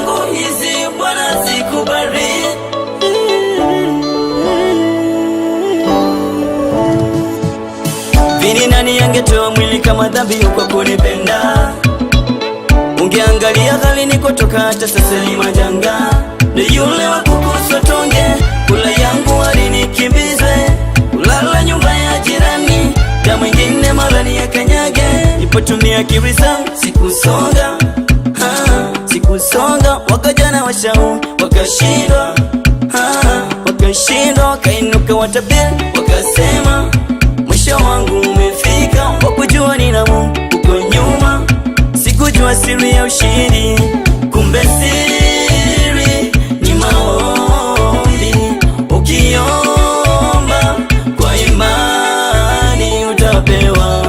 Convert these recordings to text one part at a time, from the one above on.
zangu hizi Bwana zikubali. Vini nani angetoa mwili kama dhabihu kwa kunipenda? Ungeangalia hali nikotoka, hata sasa ni majanga. Ni yule wa kukuswa tonge, kula yangu alinikimbize, kulala nyumba ya jirani, na mwingine mara ni ya kanyage. Nipotumia akili zangu sikusonga, sikusonga. Wakajana washauri wakashindwa, wakashindwa. Wakainuka watabiri wakasema mwisho wangu umefika. Wakujua nina Mungu uko nyuma, sikujua siri ya ushindi. Kumbe siri ni maombi. Ukiomba kwa imani utapewa,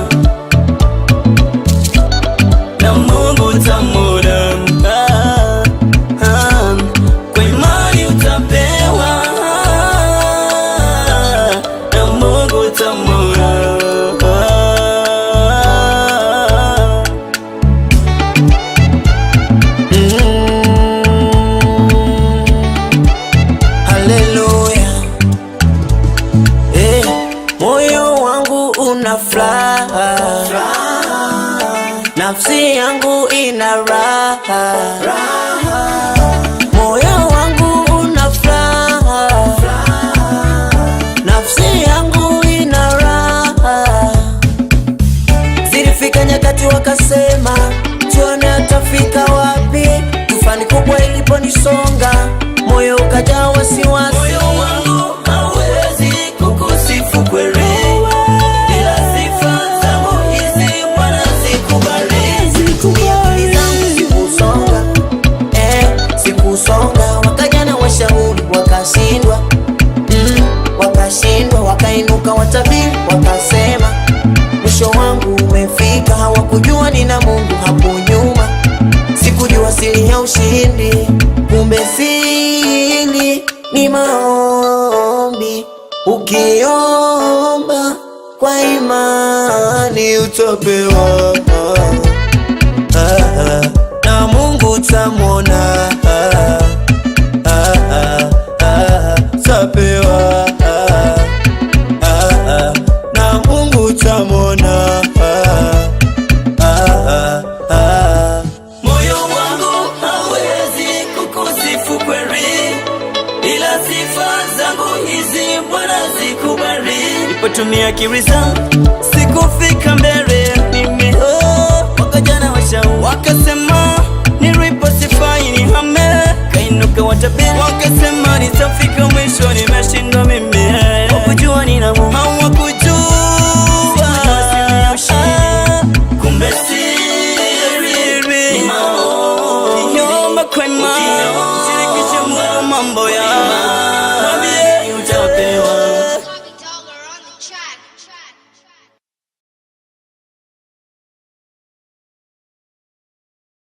na Mungu utamwona. Kwa imani utapewa, na Mungu utamwona. Moyo wangu una furaha, nafsi yangu ina raha. Moyo wangu una furaha, nafsi yangu ina raha. Zilifika nyakati wakasema tuone atafika wapi. Tufani kubwa iliponisonga, moyo ukajaa wasiwasi. Moyo wangu hawezi kukusifu kweli, bila sifa zangu hizi Bwana zikubali. Akili zangu sikusonga, sikusonga. Wakajana washauri wakashindwa, wakashindwa. Wakainuka watabiri wakasema mwisho wangu umefika. Hawakujua nina Mungu hapo nyuma, sikujua siri ya ushindi. Kumbe siri ni maombi. Ukiomba kwa imani utapewa, na Mungu utamwona. Utapewa, na Mungu utamwona. Moyo wangu hawezi kukusifu kweli, ila sifa zangu hizi Bwana zikubali. Nipotumia akili zangu sikufika mbele mimi. Wakajana washauri wakasema nilipo sifai nihame. Kainuka watabiri wakasema nitafika.